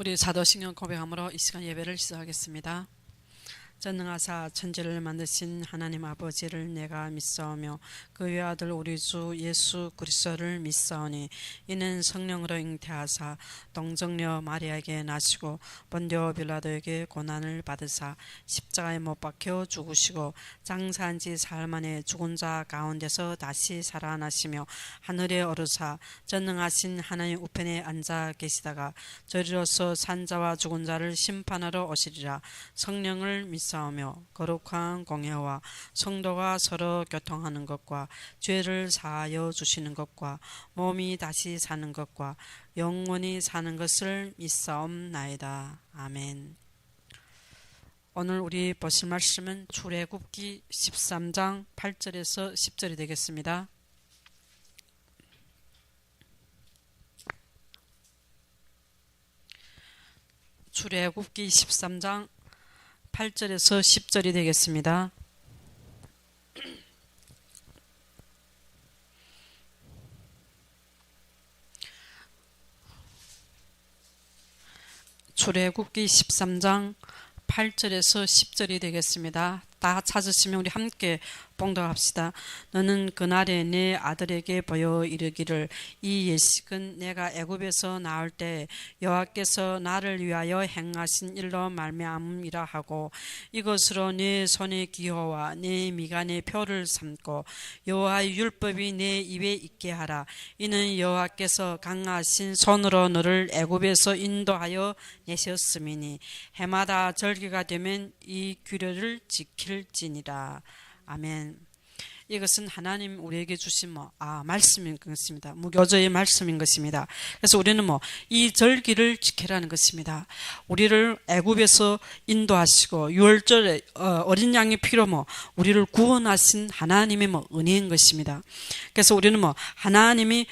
우리 사도신경 고백함으로 이 시간 예배를 시작하겠습니다. 전능하사 천지를 만드신 하나님 아버지를 내가 믿사오며 그 외아들 우리 주 예수 그리스도를 믿사오니 이는 성령으로 잉태하사 동정녀 마리아에게 나시고 본디오 빌라도에게 고난을 받으사 십자가에 못 박혀 죽으시고 장사한 지 사흘 만에 죽은 자 가운데서 다시 살아나시며 하늘에 오르사 전능하신 하나님 우편에 앉아 계시다가 저리로서 산 자와 죽은 자를 심판하러 오시리라. 성령을 믿사오며 거룩한 공예와 성도가 서로 교통하는 것과 죄를 사하여 주시는 것과 몸이 다시 사는 것과 영원히 사는 것을 믿사옵나이다. 아멘. 오늘 우리 보실 말씀은 출애굽기 13장 8절에서 10절이 되겠습니다. 출애굽기 13장 8절에서 10절이 되겠습니다. 출애굽기 13장 8절에서 10절이 되겠습니다. 다 찾으시면 우리 함께 봉독합시다. 너는 그날에 내 아들에게 보여 이르기를 이 예식은 내가 애굽에서 나올 때 여호와께서 나를 위하여 행하신 일로 말미암음이라 하고 이것으로 내 손의 기호와 내 미간의 표를 삼고 여호와의 율법이 내 입에 있게 하라. 이는 여호와께서 강하신 손으로 너를 애굽에서 인도하여 내셨음이니 해마다 절기가 되면 이 규례를 지킬지니라. 아멘. 이것은 하나님 우리에게 주신 말씀인 것입니다. 무교조의 말씀인 것입니다. 그래서 우리는 이 절기를 지키라는 것입니다. 우리를 애굽에서 인도하시고 6월절에 어린 양의 피로 우리를 구원하신 하나님의 은혜인 것입니다. 그래서 우리는 하나님이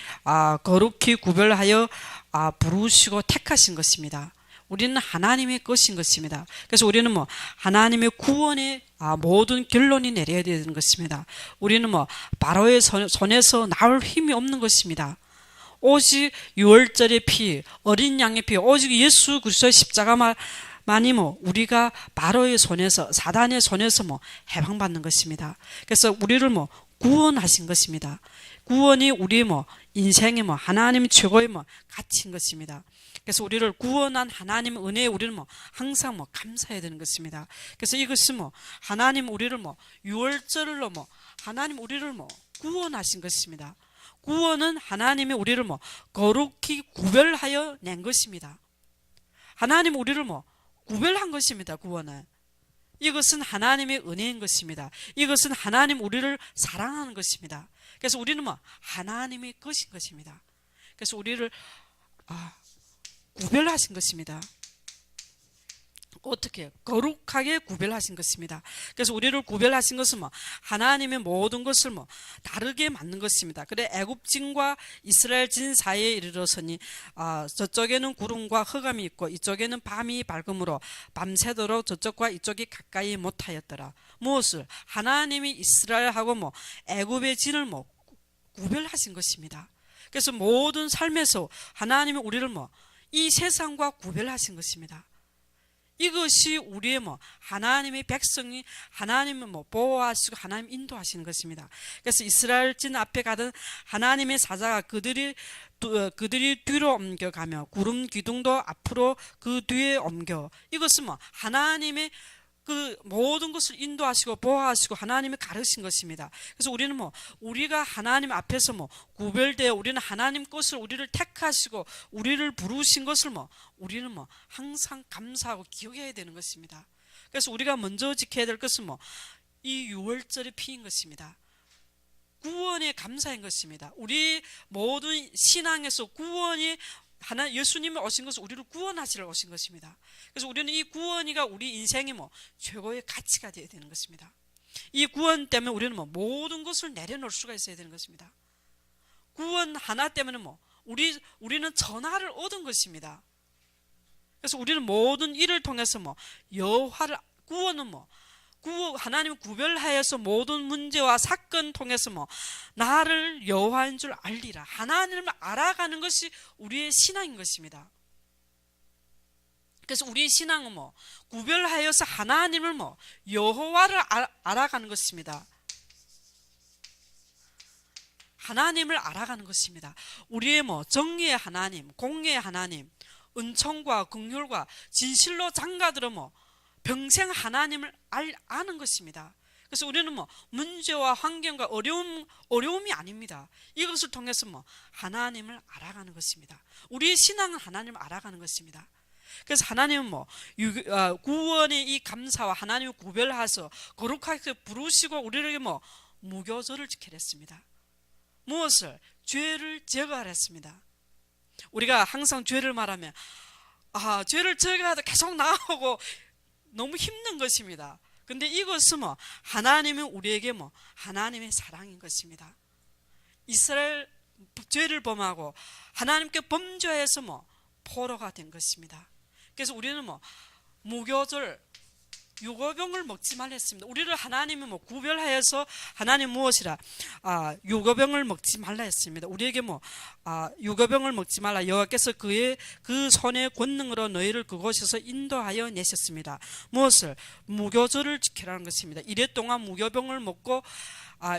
거룩히 구별하여 부르시고 택하신 것입니다. 우리는 하나님의 것인 것입니다. 그래서 우리는 하나님의 구원의 모든 결론이 내려야 되는 것입니다. 우리는 바로의 손에서 나올 힘이 없는 것입니다. 오직 6월절의 피, 어린 양의 피, 오직 예수 그리스도의 십자가만이 우리가 바로의 손에서, 사단의 손에서 해방받는 것입니다. 그래서 우리를 구원하신 것입니다. 구원이 우리의 인생의 하나님 최고의 가치인 것입니다. 그래서 우리를 구원한 하나님의 은혜에 우리는 항상 감사해야 되는 것입니다. 그래서 이것이 하나님 우리를 6월절로 하나님 우리를 구원하신 것입니다. 구원은 하나님이 우리를 거룩히 구별하여 낸 것입니다. 하나님 우리를 구별한 것입니다. 구원은. 이것은 하나님의 은혜인 것입니다. 이것은 하나님 우리를 사랑하는 것입니다. 그래서 우리는 하나님의 것인 것입니다. 그래서 우리를 구별하신 것입니다. 어떻게? 거룩하게 구별하신 것입니다. 그래서 우리를 구별하신 것은 하나님의 모든 것을 다르게 만든 것입니다. 그래 애굽진과 이스라엘 진 사이에 이르러서니 저쪽에는 구름과 흑암이 있고 이쪽에는 밤이 밝음으로 밤새도록 저쪽과 이쪽이 가까이 못하였더라. 무엇을? 하나님이 이스라엘하고 애굽의 진을 구별하신 것입니다. 그래서 모든 삶에서 하나님이 우리를 이 세상과 구별하신 것입니다. 이것이 우리의 하나님의 백성이 하나님을 보호하시고 하나님 인도하시는 것입니다. 그래서 이스라엘 진 앞에 가던 하나님의 사자가 그들이 뒤로 옮겨가며 구름 기둥도 앞으로 그 뒤에 옮겨. 이것은 하나님의 그 모든 것을 인도하시고 보호하시고 하나님이 가르친 것입니다. 그래서 우리는 우리가 하나님 앞에서 구별되어 우리는 하나님 것을 우리를 택하시고 우리를 부르신 것을 우리는 항상 감사하고 기억해야 되는 것입니다. 그래서 우리가 먼저 지켜야 될 것은 이 6월절의 피인 것입니다. 구원의 감사인 것입니다. 우리 모든 신앙에서 구원이 예수님이 오신 것은 우리를 구원하시러 오신 것입니다. 그래서 우리는 이 구원이가 우리 인생의 최고의 가치가 되어야 되는 것입니다. 이 구원 때문에 우리는 모든 것을 내려놓을 수가 있어야 되는 것입니다. 구원 하나 때문에 우리는 전화를 얻은 것입니다. 그래서 우리는 모든 일을 통해서 여호와를 구원은 하나님 구별하여서 모든 문제와 사건 통해서 나를 여호와인 줄 알리라. 하나님을 알아가는 것이 우리의 신앙인 것입니다. 그래서 우리 신앙은 뭐 구별하여서 하나님을 뭐 여호와를 알아가는 것입니다. 하나님을 알아가는 것입니다. 우리의 뭐 정의의 하나님, 공의의 하나님, 은총과 긍휼과 진실로 장가들어 뭐 평생 하나님을 아는 것입니다. 그래서 우리는 뭐 문제와 환경과 어려움이 아닙니다. 이것을 통해서 뭐 하나님을 알아가는 것입니다. 우리의 신앙은 하나님을 알아가는 것입니다. 그래서 하나님은 뭐 구원의 이 감사와 하나님을 구별하셔서 거룩하게 부르시고 우리에게 뭐 무교절을 지키려 했습니다. 무엇을? 죄를 제거하려 했습니다. 우리가 항상 죄를 말하면 죄를 제거하다 계속 나오고 너무 힘든 것입니다. 근데 이것은 뭐 하나님은 우리에게 뭐 하나님의 사랑인 것입니다. 이스라엘 죄를 범하고 하나님께 범죄해서 뭐 포로가 된 것입니다. 그래서 우리는 뭐 무교절 유거병을 먹지 말라 했습니다. 우리를 하나님이 뭐 구별하여서 하나님 무엇이라 유거병을 먹지 말라 했습니다. 우리에게 뭐 유거병을 먹지 말라, 여호와께서 그 손의 권능으로 너희를 그곳에서 인도하여 내셨습니다. 무엇을? 무교절을 지키라는 것입니다. 이래 동안 무교병을 먹고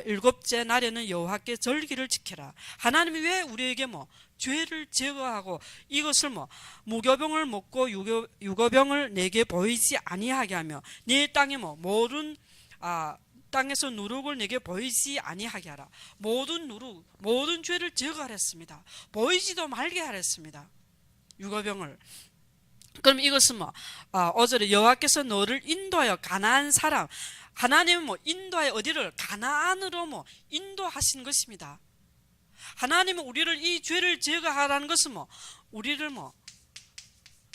일곱째 날에는 여호와께 절기를 지켜라. 하나님이 왜 우리에게 뭐 죄를 제거하고 이것을 뭐 무교병을 먹고 유거병을 내게 보이지 아니하게 하며 네 땅에 뭐 모든 땅에서 누룩을 내게 보이지 아니하게 하라. 모든 죄를 제거하라 했습니다. 보이지도 말게 하라 했습니다. 유거병을. 그럼 이것은 뭐 5절에 여호와께서 너를 인도하여 가나안 사람, 하나님은 뭐 인도하여 어디를? 가나안으로 뭐 인도하신 것입니다. 하나님은 우리를 이 죄를 제거하라는 것은 뭐 우리를 뭐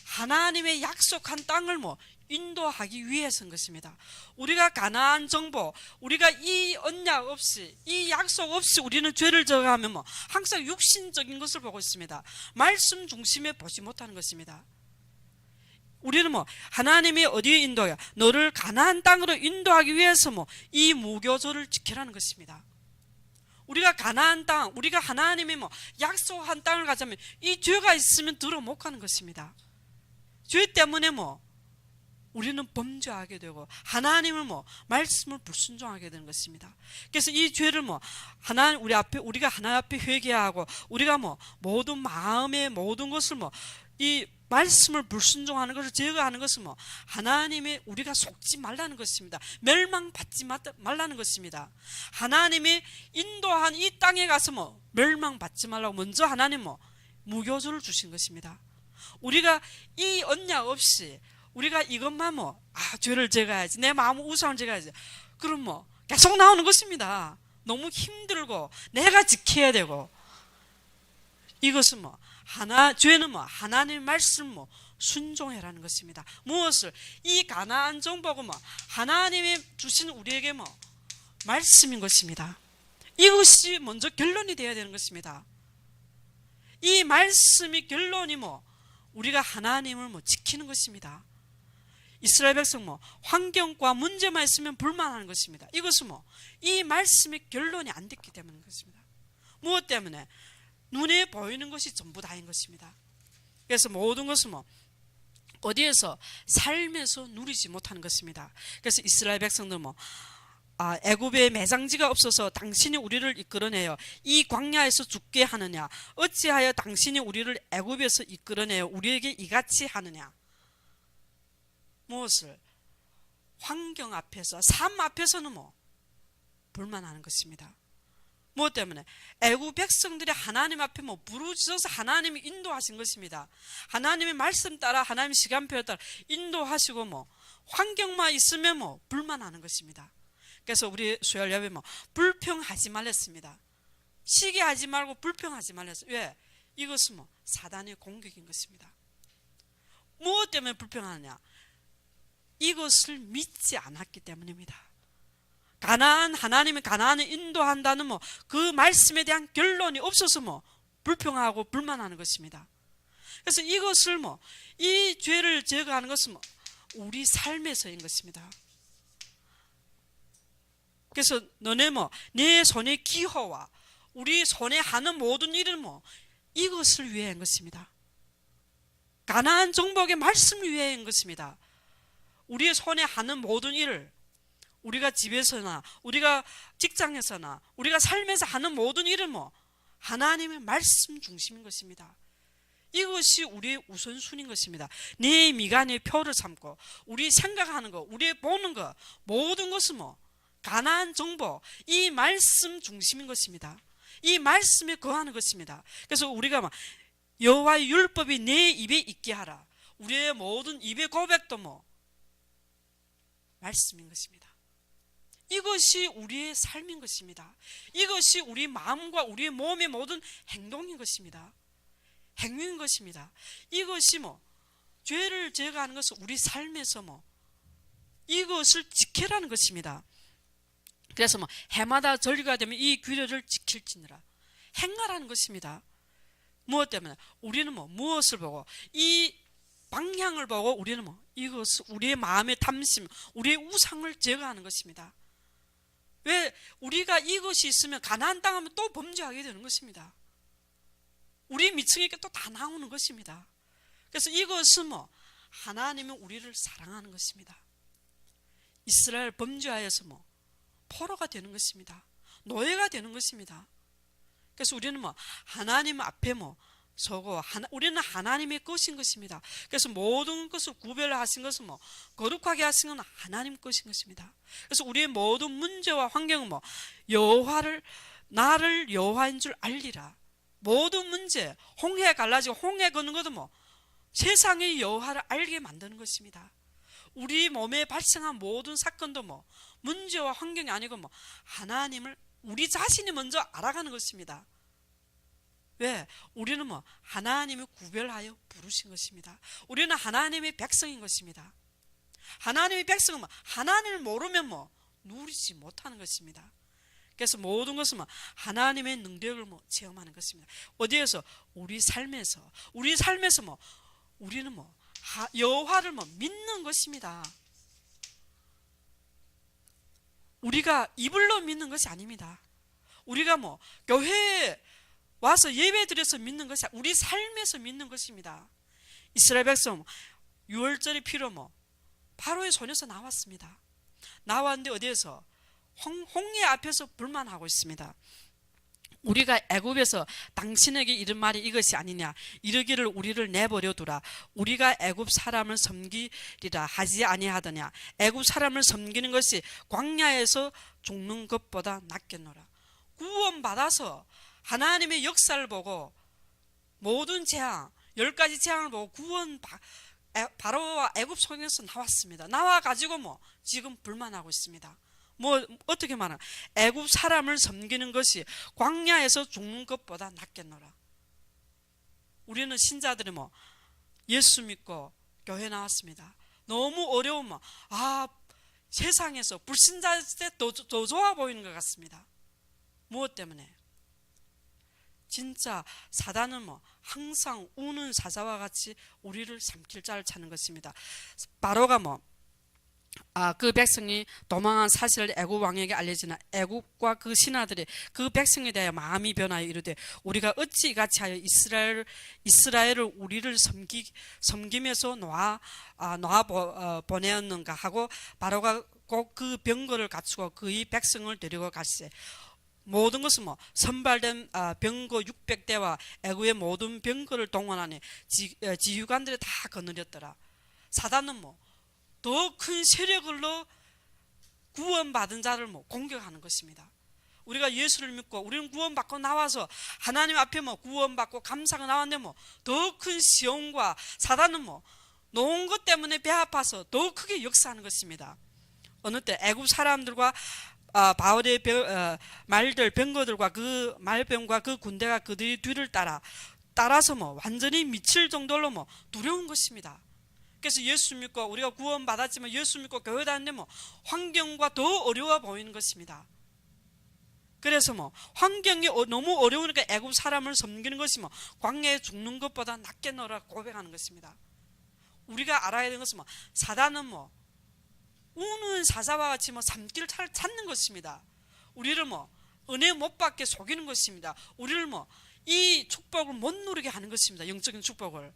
하나님의 약속한 땅을 뭐 인도하기 위해서인 것입니다. 우리가 가나안 정보, 우리가 이 언약 없이, 이 약속 없이 우리는 죄를 저하면 뭐 항상 육신적인 것을 보고 있습니다. 말씀 중심에 보지 못하는 것입니다. 우리는 뭐 하나님이 어디에 인도해? 너를 가나안 땅으로 인도하기 위해서 뭐 이 무교절을 지키라는 것입니다. 우리가 가나안 땅, 우리가 하나님이 뭐 약속한 땅을 가자면 이 죄가 있으면 들어 못 가는 것입니다. 죄 때문에 뭐 우리는 범죄하게 되고 하나님을 뭐 말씀을 불순종하게 되는 것입니다. 그래서 이 죄를 뭐 우리가 하나님 앞에 회개하고 우리가 뭐 모든 마음의 모든 것을 뭐 이 말씀을 불순종하는 것을 제거하는 것은 뭐 하나님의 우리가 속지 말라는 것입니다. 멸망받지 말라는 것입니다. 하나님이 인도한 이 땅에 가서 뭐 멸망받지 말라고 먼저 하나님 뭐 무교절을 주신 것입니다. 우리가 이 언약 없이 우리가 이것만 뭐 죄를 제거해야지, 내 마음의 우상을 제거해야지, 그럼 뭐 계속 나오는 것입니다. 너무 힘들고 내가 지켜야 되고, 이것은 뭐 죄는 뭐 하나님의 말씀 뭐 순종해라는 것입니다. 무엇을? 이 가나안 정복은 뭐 하나님이 주신 우리에게 뭐 말씀인 것입니다. 이것이 먼저 결론이 되어야 되는 것입니다. 이 말씀이 결론이 뭐 우리가 하나님을 뭐 지키는 것입니다. 이스라엘 백성 뭐 환경과 문제만 있으면 불만하는 것입니다. 이것은 뭐 이 말씀의 결론이 안 됐기 때문인 것입니다. 무엇 때문에? 눈에 보이는 것이 전부 다인 것입니다. 그래서 모든 것은 뭐 어디에서? 삶에서 누리지 못하는 것입니다. 그래서 이스라엘 백성들 뭐 애굽에 매장지가 없어서 당신이 우리를 이끌어내요 이 광야에서 죽게 하느냐, 어찌하여 당신이 우리를 애굽에서 이끌어내요 우리에게 이같이 하느냐. 무엇을? 환경 앞에서, 삶 앞에서는 뭐 불만하는 것입니다. 무엇 때문에? 애굽 백성들이 하나님 앞에 뭐 부르짖어서 하나님이 인도하신 것입니다. 하나님의 말씀 따라, 하나님의 시간표에 따라 인도하시고 뭐 환경만 있으면 뭐 불만하는 것입니다. 그래서 우리 수요일 예배 뭐 불평하지 말랬습니다. 시기하지 말고 불평하지 말랬어요. 왜? 이것은 뭐 사단의 공격인 것입니다. 무엇 때문에 불평하느냐? 이것을 믿지 않았기 때문입니다. 하나님이 가나안을 인도한다는 뭐 그 말씀에 대한 결론이 없어서 뭐 불평하고 불만하는 것입니다. 그래서 이것을 뭐 이 죄를 제거하는 것은 뭐 우리 삶에서인 것입니다. 그래서 너네 뭐 내 손의 기호와 우리 손에 하는 모든 일은 뭐 이것을 위해 한 것입니다. 가나안 정복의 말씀 위에인 것입니다. 우리의 손에 하는 모든 일을, 우리가 집에서나 우리가 직장에서나 우리가 삶에서 하는 모든 일은 하나님의 말씀 중심인 것입니다. 이것이 우리의 우선순위인 것입니다. 내 미간의 표를 삼고 우리 생각하는 것, 우리 보는 것, 모든 것은 가나안 정복, 이 말씀 중심인 것입니다. 이 말씀에 거하는 것입니다. 그래서 우리가 여호와의 율법이 내 입에 있게 하라. 우리의 모든 입의 고백도 말씀인 것입니다. 이것이 우리의 삶인 것입니다. 이것이 우리 마음과 우리의 몸의 모든 행동인 것입니다. 행위인 것입니다. 이것이 죄를 제거하는 것은 우리 삶에서 이것을 지켜라는 것입니다. 그래서 해마다 절기가 되면 이 규례를 지킬지니라 행하라는 것입니다. 무엇 때문에? 우리는 무엇을 보고 이 방향을 보고 우리는 이것을 우리의 마음의 탐심, 우리의 우상을 제거하는 것입니다. 왜? 우리가 이것이 있으면 가나안 땅 하면 또 범죄하게 되는 것입니다. 우리 미층에게 또 다 나오는 것입니다. 그래서 이것은 하나님은 우리를 사랑하는 것입니다. 이스라엘 범죄하여서 포로가 되는 것입니다. 노예가 되는 것입니다. 그래서 우리는 하나님 앞에 서고 우리는 하나님의 것인 것입니다. 그래서 모든 것을 구별하신 것은 거룩하게 하신 건 하나님 것인 것입니다. 그래서 우리의 모든 문제와 환경은 나를 여호와인 줄 알리라. 모든 문제, 홍해 갈라지고 홍해 걷는 것도 세상의 여호와를 알게 만드는 것입니다. 우리 몸에 발생한 모든 사건도 문제와 환경이 아니고 하나님을 우리 자신이 먼저 알아가는 것입니다. 왜? 우리는 하나님을 구별하여 부르신 것입니다. 우리는 하나님의 백성인 것입니다. 하나님의 백성은 하나님을 모르면 누리지 못하는 것입니다. 그래서 모든 것은 하나님의 능력을 체험하는 것입니다. 어디에서? 우리 삶에서 우리는 여호와를 믿는 것입니다. 우리가 입을로 믿는 것이 아닙니다. 우리가 교회에 와서 예배 드려서 믿는 것이 아니라 우리 삶에서 믿는 것입니다. 이스라엘 백성 6월절의 피로 바로의 손에서 나왔습니다. 나왔는데 어디에서? 홍해 앞에서 불만하고 있습니다. 우리가 애굽에서 당신에게 이른 말이 이것이 아니냐, 이르기를 우리를 내버려 두라. 우리가 애굽 사람을 섬기리라 하지 아니하더냐. 애굽 사람을 섬기는 것이 광야에서 죽는 것보다 낫겠노라. 구원받아서 하나님의 역사를 보고 모든 재앙, 10가지 재앙을 보고 바로와 애굽 성에서 나왔습니다. 나와가지고 지금 불만하고 있습니다. 어떻게 말하나? 애굽 사람을 섬기는 것이 광야에서 죽는 것보다 낫겠노라. 우리는 신자들이 예수 믿고 교회 나왔습니다. 너무 어려우면 세상에서 불신자 때 더 좋아 보이는 것 같습니다. 무엇 때문에? 진짜 사단은 항상 우는 사자와 같이 우리를 삼킬 자를 찾는 것입니다. 바로가 그 백성이 도망한 사실을 애굽 왕에게 알려지나 애굽과 그 신하들이 그 백성에 대하여 마음이 변하여 이르되 우리가 어찌 이같이 하여 이스라엘을 우리를 섬김에서 보내었는가 하고 바로가 꼭 그 병거를 갖추고 그의 백성을 데리고 갈세. 모든 것은 선발된 병거 600대와 애굽의 모든 병거를 동원하니 지휘관들이 다 거느렸더라. 사단은 더 큰 세력으로 구원받은 자를 공격하는 것입니다. 우리가 예수를 믿고 우리는 구원받고 나와서 하나님 앞에 구원받고 감사가 나왔는데 더 큰 시험과 사단은 놓은 것 때문에 배 아파서 더 크게 역사하는 것입니다. 어느 때 애굽 사람들과 바울의 말들 병거들과 그 말병과 그 군대가 그들의 뒤를 따라서 완전히 미칠 정도로 두려운 것입니다. 그래서 예수 믿고 우리가 구원받았지만 예수 믿고 교회 다니는데 환경과 더 어려워 보이는 것입니다. 그래서 환경이 너무 어려우니까 애굽 사람을 섬기는 것이 광야에 죽는 것보다 낫겠노라 고백하는 것입니다. 우리가 알아야 되는 것은 사단은 우는 사자와 같이 삼킬 차를 찾는 것입니다. 우리를 은혜 못 받게 속이는 것입니다. 우리를 이 축복을 못 누리게 하는 것입니다. 영적인 축복을.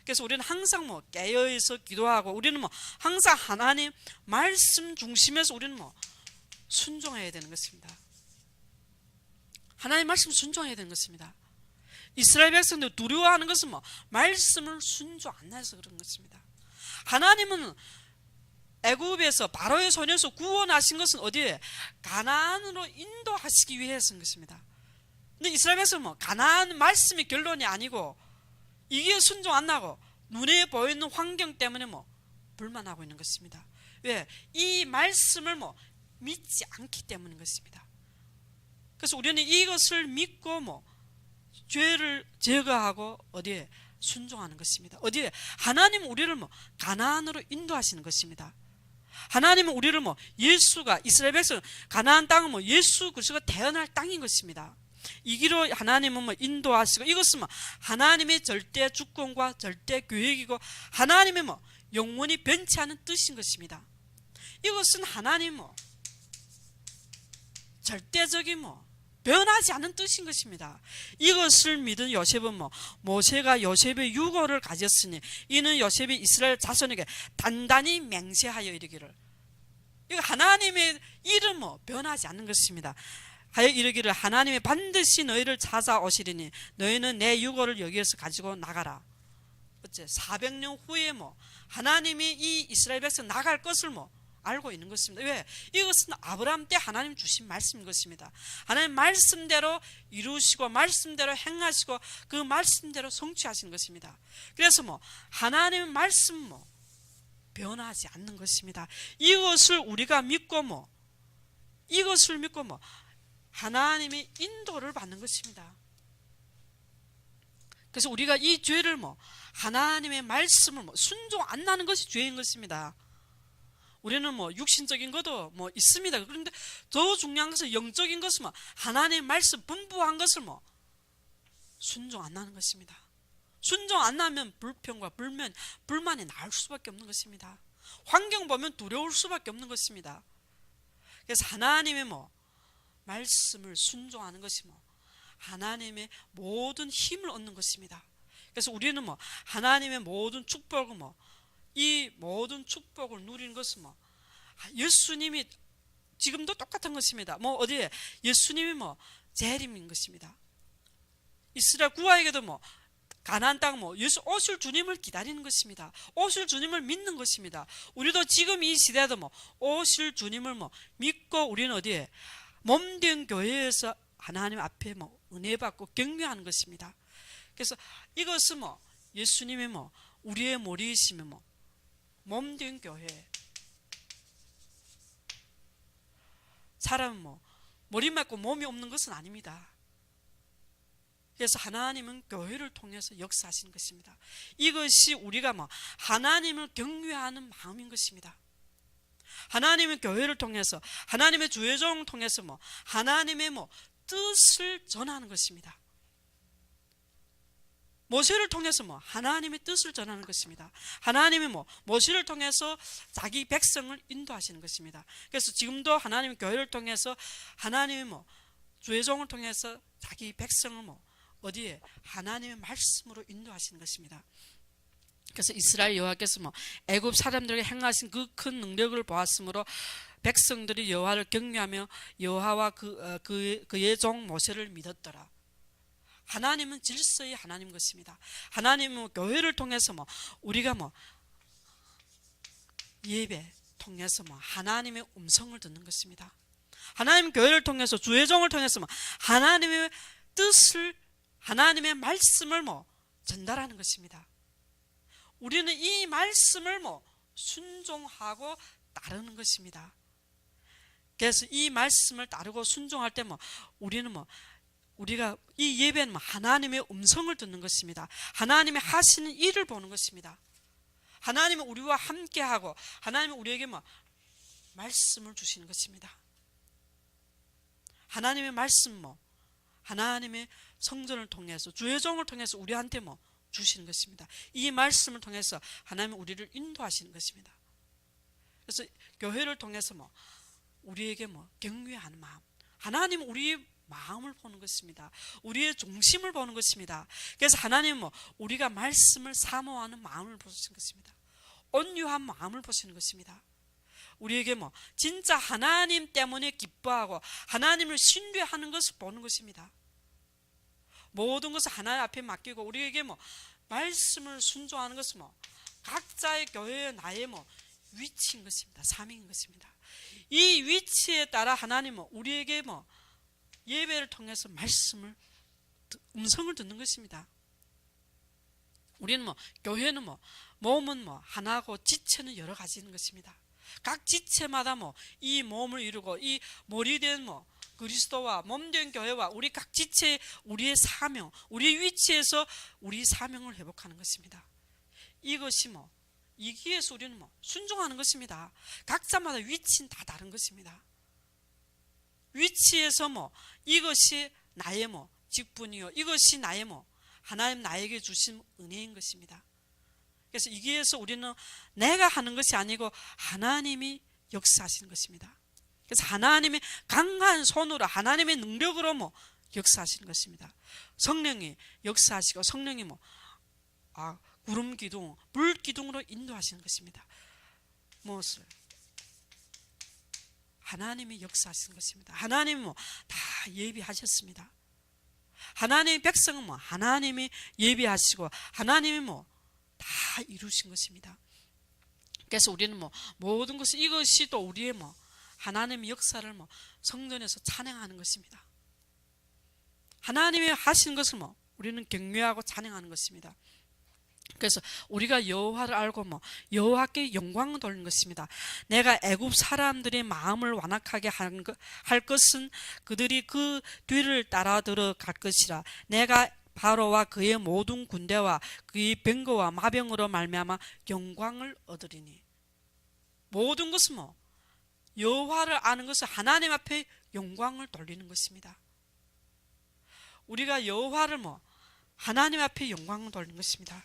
그래서 우리는 항상 뭐 깨어있어 기도하고 우리는 뭐 항상 하나님 말씀 중심에서 우리는 뭐 순종해야 되는 것입니다. 하나님 말씀 순종해야 되는 것입니다. 이스라엘 백성들 두려워하는 것은 뭐 말씀을 순종 안 해서 그런 것입니다. 하나님은 애굽에서 바로의 손에서 구원하신 것은 어디에? 가나안으로 인도하시기 위해서인 것입니다. 근데 이스라엘 백성은 뭐 가나안 말씀이 결론이 아니고 이게 순종 안 하고 눈에 보이는 환경 때문에 뭐 불만하고 있는 것입니다. 왜? 이 말씀을 뭐 믿지 않기 때문인 것입니다. 그래서 우리는 이것을 믿고 뭐 죄를 제거하고 어디에? 순종하는 것입니다. 어디에? 하나님은 우리를 뭐 가나안으로 인도하시는 것입니다. 하나님은 우리를 뭐 예수가 이스라엘 백성 가나안 땅은 뭐 예수 그리스도가 태어날 땅인 것입니다. 이 길로 하나님은 뭐 인도하시고 이것은 뭐 하나님의 절대 주권과 절대 계획이고 하나님의 뭐 영원히 변치 않은 뜻인 것입니다. 이것은 하나님 뭐 절대적인 뭐 변하지 않는 뜻인 것입니다. 이것을 믿은 요셉은 뭐 모세가 요셉의 유고를 가졌으니 이는 요셉이 이스라엘 자손에게 단단히 맹세하여 이르기를, 이거 하나님의 일은 뭐 변하지 않는 것입니다. 하여 이르기를 하나님이 반드시 너희를 찾아오시리니 너희는 내 유고를 여기에서 가지고 나가라. 어째 400년 후에 뭐 하나님이 이 이스라엘 백성 나갈 것을 뭐 알고 있는 것입니다. 왜? 이것은 아브라함 때 하나님 주신 말씀인 것입니다. 하나님 말씀대로 이루시고 말씀대로 행하시고 그 말씀대로 성취하신 것입니다. 그래서 뭐 하나님의 말씀 뭐 변하지 않는 것입니다. 이것을 우리가 믿고 뭐 이것을 믿고 뭐 하나님의 인도를 받는 것입니다. 그래서 우리가 이 죄를 뭐 하나님의 말씀을 뭐 순종 안 하는 것이 죄인 것입니다. 우리는 뭐 육신적인 것도 뭐 있습니다. 그런데 더 중요한 것은 영적인 것은 뭐 하나님의 말씀 분부한 것을 뭐 순종 안 하는 것입니다. 순종 안 하면 불평과 불만이 나올 수밖에 없는 것입니다. 환경 보면 두려울 수밖에 없는 것입니다. 그래서 하나님의 뭐 말씀을 순종하는 것이 뭐 하나님의 모든 힘을 얻는 것입니다. 그래서 우리는 뭐 하나님의 모든 축복을 뭐 이 모든 축복을 누리는 것은 뭐 예수님이 지금도 똑같은 것입니다. 뭐 어디에? 예수님이 뭐 재림인 것입니다. 이스라엘 구하에게도 뭐 가나안 땅 뭐 예수 오실 주님을 기다리는 것입니다. 오실 주님을 믿는 것입니다. 우리도 지금 이 시대에도 뭐 오실 주님을 뭐 믿고 우리는 어디에? 몸된 교회에서 하나님 앞에 뭐 은혜 받고 경배하는 것입니다. 그래서 이것은 뭐 예수님이 뭐 우리의 머리이시면 뭐 몸된 교회, 사람은 뭐 머리 맞고 몸이 없는 것은 아닙니다. 그래서 하나님은 교회를 통해서 역사하시는 것입니다. 이것이 우리가 뭐 하나님을 경외하는 마음인 것입니다. 하나님의 교회를 통해서 하나님의 주의종을 통해서 뭐 하나님의 뭐 뜻을 전하는 것입니다. 모세를 통해서 뭐 하나님의 뜻을 전하는 것입니다. 하나님이 뭐 모세를 통해서 자기 백성을 인도하시는 것입니다. 그래서 지금도 하나님의 교회를 통해서 하나님의 뭐 주의종을 통해서 자기 백성을 뭐 어디에? 하나님의 말씀으로 인도하시는 것입니다. 그래서 이스라엘 여호와께서 뭐 애굽 사람들에게 행하신 그 큰 능력을 보았으므로 백성들이 여호와를 경외하며 여호와와 그의 종 모세를 믿었더라. 하나님은 질서의 하나님 것입니다. 하나님은 교회를 통해서 뭐 우리가 뭐 예배 통해서 뭐 하나님의 음성을 듣는 것입니다. 하나님 교회를 통해서 주의 종을 통해서 뭐 하나님의 뜻을 하나님의 말씀을 뭐 전달하는 것입니다. 우리는 이 말씀을 뭐 순종하고 따르는 것입니다. 그래서 이 말씀을 따르고 순종할 때 뭐 우리는 뭐 우리가 이 예배는 하나님의 음성을 듣는 것입니다. 하나님의 하시는 일을 보는 것입니다. 하나님은 우리와 함께하고 하나님은 우리에게 뭐 말씀을 주시는 것입니다. 하나님의 말씀 뭐 하나님의 성전을 통해서 주의 종을 통해서 우리한테 뭐 주시는 것입니다. 이 말씀을 통해서 하나님은 우리를 인도하시는 것입니다. 그래서 교회를 통해서 뭐 우리에게 뭐 경외하는 마음, 하나님은 우리의 마음을 보는 것입니다. 우리의 중심을 보는 것입니다. 그래서 하나님은 우리가 말씀을 사모하는 마음을 보시는 것입니다. 온유한 마음을 보시는 것입니다. 우리에게 진짜 하나님 때문에 기뻐하고 하나님을 신뢰하는 것을 보는 것입니다. 모든 것을 하나님 앞에 맡기고 우리에게 말씀을 순종하는 것은 각자의 교회의 나의 위치인 것입니다. 사명인 것입니다. 이 위치에 따라 하나님은 우리에게 예배를 통해서 말씀을 음성을 듣는 것입니다. 우리는 교회는 몸은 하나고 지체는 여러 가지인 것입니다. 각 지체마다 이 몸을 이루고 이 머리된 그리스도와 몸된 교회와 우리 각 지체 우리의 사명, 우리의 위치에서 우리 사명을 회복하는 것입니다. 이것이 이기에서 우리는 순종하는 것입니다. 각자마다 위치는 다 다른 것입니다. 위치에서 이것이 나의 직분이요, 이것이 나의 하나님 나에게 주신 은혜인 것입니다. 그래서 이기에서 우리는 내가 하는 것이 아니고 하나님이 역사하시는 것입니다. 그래서 하나님의 강한 손으로 하나님의 능력으로 역사하시는 것입니다. 성령이 역사하시고 성령이 구름 기둥, 불 기둥으로 인도하시는 것입니다. 무엇을? 하나님이 역사하시는 것입니다. 하나님은 다 예비하셨습니다. 하나님의 백성은 하나님이 예비하시고 하나님이 다 이루신 것입니다. 그래서 우리는 모든 것을 이것이 또 우리의 하나님의 역사를 성전에서 찬양하는 것입니다. 하나님이 하시는 것을 우리는 경외하고 찬양하는 것입니다. 그래서 우리가 여호와를 알고 여호와께 영광을 돌리는 것입니다. 내가 애굽 사람들의 마음을 완악하게 할 것은 그들이 그 뒤를 따라 들어갈 것이라. 내가 바로와 그의 모든 군대와 그의 병거와 마병으로 말미암아 영광을 얻으리니. 모든 것은 여호와를 아는 것은 하나님 앞에 영광을 돌리는 것입니다. 우리가 여호와를 하나님 앞에 영광을 돌리는 것입니다.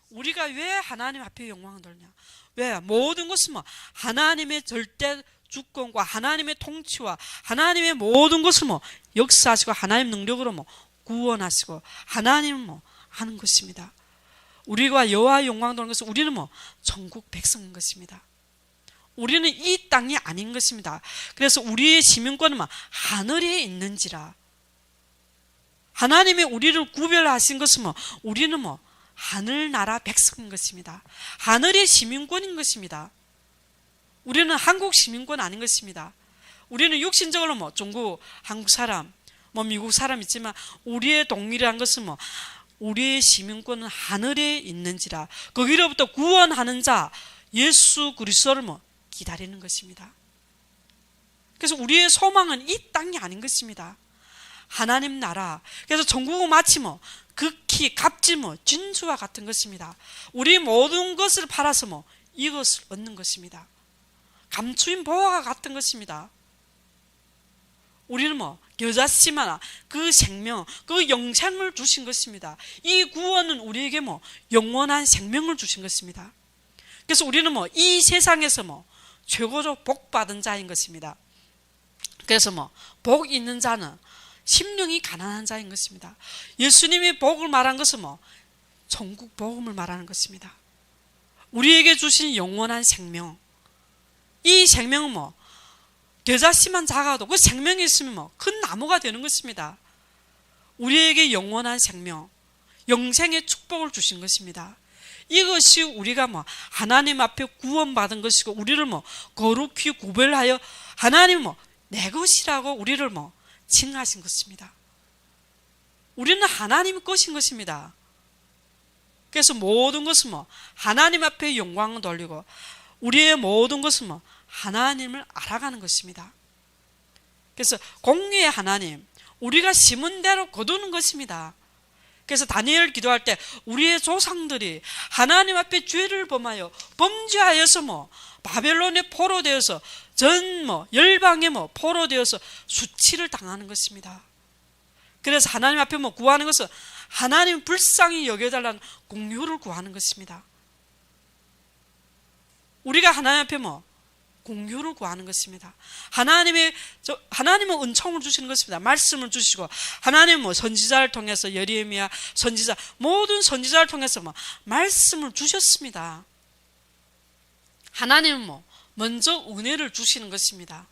우리가 왜 하나님 앞에 영광을 돌리냐? 왜? 모든 것은 하나님의 절대 주권과 하나님의 통치와 하나님의 모든 것을 역사하시고 하나님 능력으로 구원하시고 하나님을 하는 것입니다. 우리가 여호와의 영광을 돌리는 것은 우리는 천국 백성인 것입니다. 우리는 이 땅이 아닌 것입니다. 그래서 우리의 시민권은 하늘에 있는지라. 하나님이 우리를 구별하신 것은 우리는 하늘나라 백성인 것입니다. 하늘의 시민권인 것입니다. 우리는 한국 시민권 아닌 것입니다. 우리는 육신적으로 중국, 한국 사람, 미국 사람 있지만 우리의 동일한 것은 우리의 시민권은 하늘에 있는지라. 거기로부터 구원하는 자 예수 그리스도를 기다리는 것입니다. 그래서 우리의 소망은 이 땅이 아닌 것입니다. 하나님 나라. 그래서 천국은 마치 극히 값지 진주와 같은 것입니다. 우리 모든 것을 팔아서 이것을 얻는 것입니다. 감추인 보화가 같은 것입니다. 우리는 겨자씨마나 그 생명, 그 영생을 주신 것입니다. 이 구원은 우리에게 영원한 생명을 주신 것입니다. 그래서 우리는 이 세상에서 최고로 복 받은 자인 것입니다. 그래서 복 있는 자는 심령이 가난한 자인 것입니다. 예수님이 복을 말한 것은 천국 복음을 말하는 것입니다. 우리에게 주신 영원한 생명, 이 생명은 겨자씨만 작아도 그 생명이 있으면 큰 나무가 되는 것입니다. 우리에게 영원한 생명, 영생의 축복을 주신 것입니다. 이것이 우리가 하나님 앞에 구원받은 것이고 우리를 거룩히 구별하여 하나님 내 것이라고 우리를 칭하신 것입니다. 우리는 하나님 것인 것입니다. 그래서 모든 것은 하나님 앞에 영광을 돌리고 우리의 모든 것은 하나님을 알아가는 것입니다. 그래서 공의의 하나님, 우리가 심은 대로 거두는 것입니다. 그래서 다니엘 기도할 때 우리의 조상들이 하나님 앞에 죄를 범하여 범죄하여서 바벨론에 포로되어서 전 열방에 포로되어서 수치를 당하는 것입니다. 그래서 하나님 앞에 구하는 것은 하나님 불쌍히 여겨달라는 공효를 구하는 것입니다. 우리가 하나님 앞에 공유를 구하는 것입니다. 하나님은 은총을 주시는 것입니다. 말씀을 주시고, 하나님은 뭐 선지자를 통해서 예레미야 선지자, 모든 선지자를 통해서 뭐 말씀을 주셨습니다. 하나님은 뭐 먼저 은혜를 주시는 것입니다.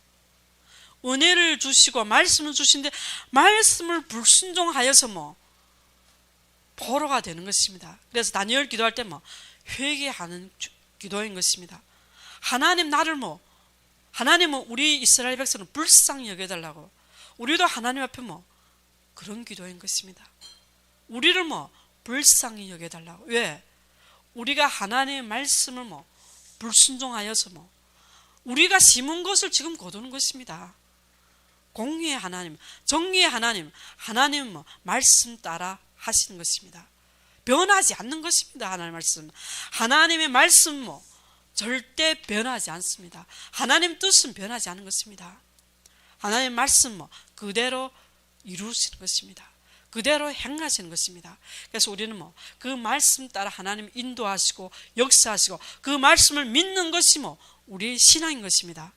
은혜를 주시고 말씀을 주시는데, 말씀을 불순종하여서 뭐 포로가 되는 것입니다. 그래서 다니엘 기도할 때 뭐 회개하는 기도인 것입니다. 하나님은 우리 이스라엘 백성을 불쌍히 여겨달라고, 우리도 하나님 앞에 뭐 그런 기도인 것입니다. 우리를 뭐 불쌍히 여겨달라고. 왜? 우리가 하나님의 말씀을 뭐 불순종하여서 뭐 우리가 심은 것을 지금 거두는 것입니다. 공의의 하나님, 정의의 하나님, 하나님은 뭐 말씀 따라 하시는 것입니다. 변하지 않는 것입니다. 하나님의 말씀, 하나님의 말씀 뭐 절대 변하지 않습니다. 하나님 뜻은 변하지 않는 것입니다. 하나님의 말씀 뭐 그대로 이루시는 것입니다. 그대로 행하시는 것입니다. 그래서 우리는 뭐 그 말씀 따라 하나님 인도하시고 역사하시고 그 말씀을 믿는 것이 뭐 우리의 신앙인 것입니다.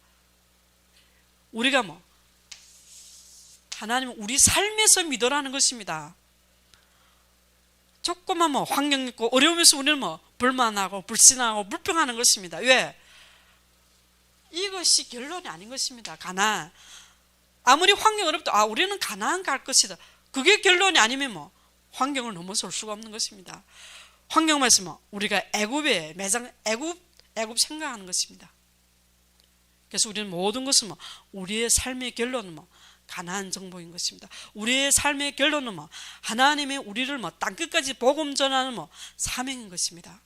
우리가 뭐 하나님은 우리 삶에서 믿으라는 것입니다. 조금만 뭐 환경 있고 어려우면서 우리는 뭐 불만하고 불신하고 불평하는 것입니다. 왜? 이것이 결론이 아닌 것입니다. 가나안, 아무리 환경 어렵도 우리는 가나안 갈 것이다, 그게 결론이 아니면 뭐 환경을 넘어설 수가 없는 것입니다. 환경만 있으면 우리가 애굽에 매장 애굽 생각하는 것입니다. 그래서 우리는 모든 것은 뭐 우리의 삶의 결론은 뭐 가나안 정복인 것입니다. 우리의 삶의 결론은 뭐 하나님의 우리를 뭐 땅끝까지 복음 전하는 뭐 사명인 것입니다.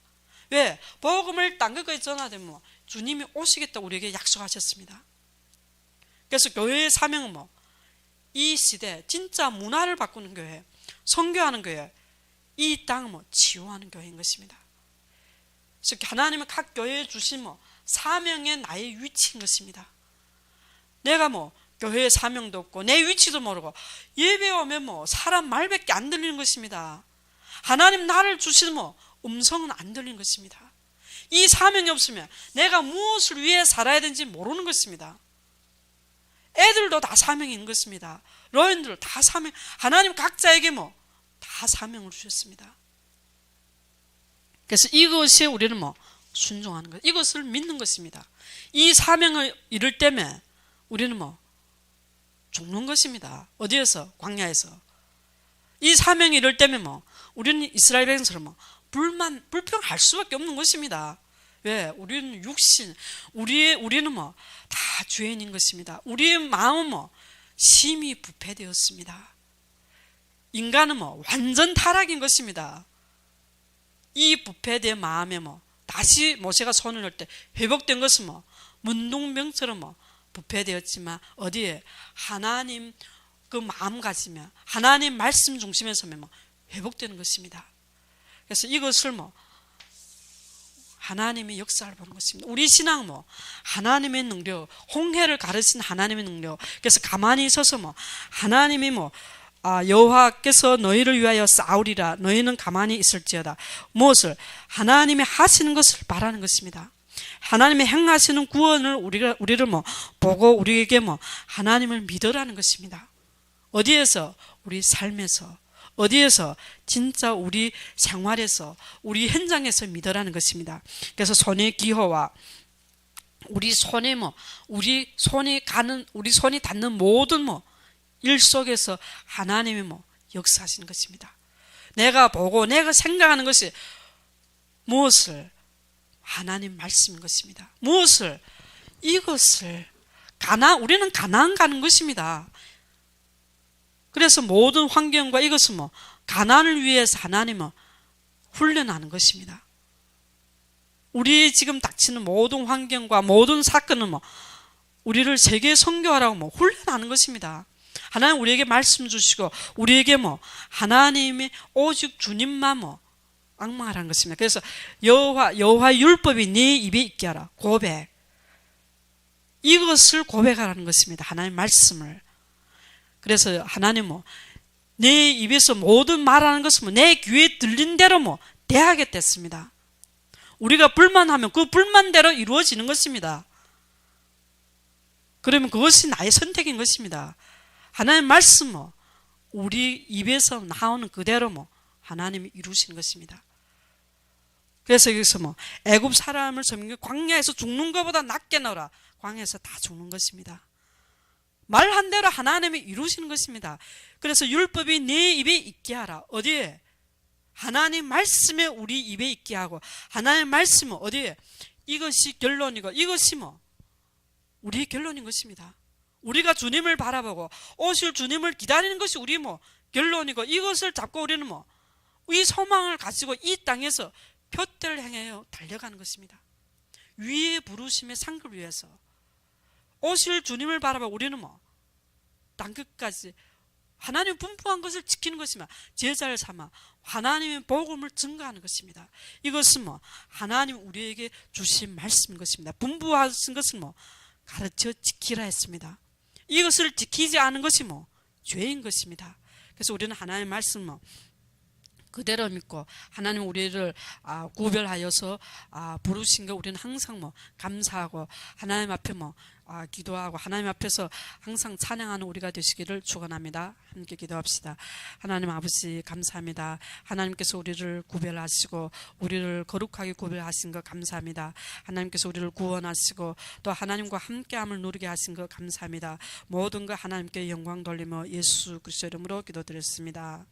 왜? 복음을 땅끝까지 전하되면 뭐 주님이 오시겠다고 우리에게 약속하셨습니다. 그래서 교회의 사명은 뭐 이 시대 진짜 문화를 바꾸는 교회, 선교하는 교회, 이 땅을 뭐 치유하는 교회인 것입니다. 그래서 하나님은 각 교회에 주신 뭐 사명의 나의 위치인 것입니다. 내가 뭐 교회의 사명도 없고 내 위치도 모르고 예배 오면 뭐 사람 말밖에 안 들리는 것입니다. 하나님 나를 주시는 뭐 음성은 안 들리는 것입니다. 이 사명이 없으면 내가 무엇을 위해 살아야 되는지 모르는 것입니다. 애들도 다 사명이 있는 것입니다. 노인들 다 사명, 하나님 각자에게 뭐 다 사명을 주셨습니다. 그래서 이것이 우리는 뭐 순종하는 것, 이것을 믿는 것입니다. 이 사명을 이룰 때면 우리는 뭐 죽는 것입니다. 어디에서? 광야에서. 이 사명이 이룰 때면 뭐 우리는 이스라엘 백성처럼 뭐 불평할 수밖에 없는 것입니다. 왜? 우리는 육신, 우리는 뭐 다 죄인인 것입니다. 우리의 마음은 뭐 심히 부패되었습니다. 인간은 뭐 완전 타락인 것입니다. 이 부패된 마음에 뭐 다시 모세가 손을 넣을 때 회복된 것은 뭐 문둥병처럼 뭐 부패되었지만 어디에? 하나님 그 마음가짐이야, 하나님 말씀 중심에 서면 뭐 회복되는 것입니다. 그래서 이것을 뭐 하나님의 역사를 보는 것입니다. 우리 신앙 뭐 하나님의 능력, 홍해를 가르친 하나님의 능력. 그래서 가만히 있어서 뭐 하나님이 뭐 여호와께서 너희를 위하여 싸우리라, 너희는 가만히 있을지어다. 무엇을? 하나님이 하시는 것을 바라는 것입니다. 하나님의 행하시는 구원을 우리를 뭐 보고 우리에게 뭐 하나님을 믿으라는 것입니다. 어디에서? 우리 삶에서. 어디에서? 진짜 우리 생활에서, 우리 현장에서 믿으라는 것입니다. 그래서 손의 기호와 우리 손에 뭐 우리 손이 닿는 모든 뭐 일 속에서 하나님이 뭐 역사하시는 것입니다. 내가 보고 내가 생각하는 것이 무엇을? 하나님 말씀인 것입니다. 무엇을? 이것을 우리는 가나안 가는 것입니다. 그래서 모든 환경과 이것은 뭐 가나안을 위해서 하나님은 훈련하는 것입니다. 우리 지금 닥치는 모든 환경과 모든 사건은 뭐 우리를 세계 선교하라고 뭐 훈련하는 것입니다. 하나님 우리에게 말씀 주시고 우리에게 뭐 하나님이 오직 주님만 뭐 앙망하라는 것입니다. 그래서 여호와 율법이 네 입에 있게 하라. 고백. 이것을 고백하라는 것입니다. 하나님 말씀을. 그래서 하나님 뭐 내 입에서 모든 말하는 것은 뭐 내 귀에 들린 대로 뭐 대하겠다 했습니다. 우리가 불만하면 그 불만대로 이루어지는 것입니다. 그러면 그것이 나의 선택인 것입니다. 하나님의 말씀은 우리 입에서 나오는 그대로 하나님이 이루신 것입니다. 그래서 여기서 애굽 사람을 섬기고 광야에서 죽는 것보다 낫게 넣어라. 광야에서 다 죽는 것입니다. 말한 대로 하나님이 이루시는 것입니다. 그래서 율법이 내 입에 있게 하라. 어디에? 하나님 말씀에 우리 입에 있게 하고, 하나님 말씀은 어디에? 이것이 결론이고, 이것이 우리의 결론인 것입니다. 우리가 주님을 바라보고 오실 주님을 기다리는 것이 우리 결론이고, 이것을 잡고 우리는 이 소망을 가지고 이 땅에서 표대를 향하여 달려가는 것입니다. 위에 부르심의 상급을 위해서 오실 주님을 바라보고 우리는 땅끝까지 하나님 분부한 것을 지키는 것이며 제자를 삼아 하나님의 복음을 증거하는 것입니다. 이것은 하나님 우리에게 주신 말씀인 것입니다. 분부하신 것은 가르쳐 지키라 했습니다. 이것을 지키지 않은 것이 죄인 것입니다. 그래서 우리는 하나님의 말씀 그대로 믿고 하나님 우리를 구별하여서 부르신 거 우리는 항상 감사하고 하나님 앞에 기도하고 하나님 앞에서 항상 찬양하는 우리가 되시기를 축원합니다. 함께 기도합시다. 하나님 아버지 감사합니다. 하나님께서 우리를 구별하시고 우리를 거룩하게 구별하신 것 감사합니다. 하나님께서 우리를 구원하시고 또 하나님과 함께함을 누리게 하신 것 감사합니다. 모든 것 하나님께 영광 돌리며 예수 그리스도 이름으로 기도드렸습니다.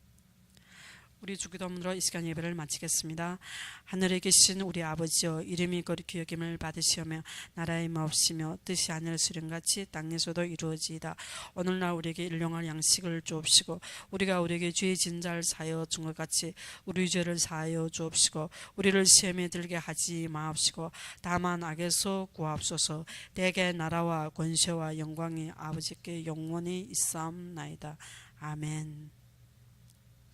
우리 주기도문으로 이 시간 예배를 마치겠습니다. 하늘에 계신 우리 아버지여, 이름이 거룩히 여김을 받으시오며 나라의 마옵시며 뜻이 하늘 수령같이 땅에서도 이루어지이다. 오늘날 우리에게 일용할 양식을 주옵시고 우리가 우리에게 죄 진 자를 사하여 준 것 같이 우리 죄를 사하여 주옵시고 우리를 시험에 들게 하지 마옵시고 다만 악에서 구하옵소서. 대개 나라와 권세와 영광이 아버지께 영원히 있사옵나이다. 아멘.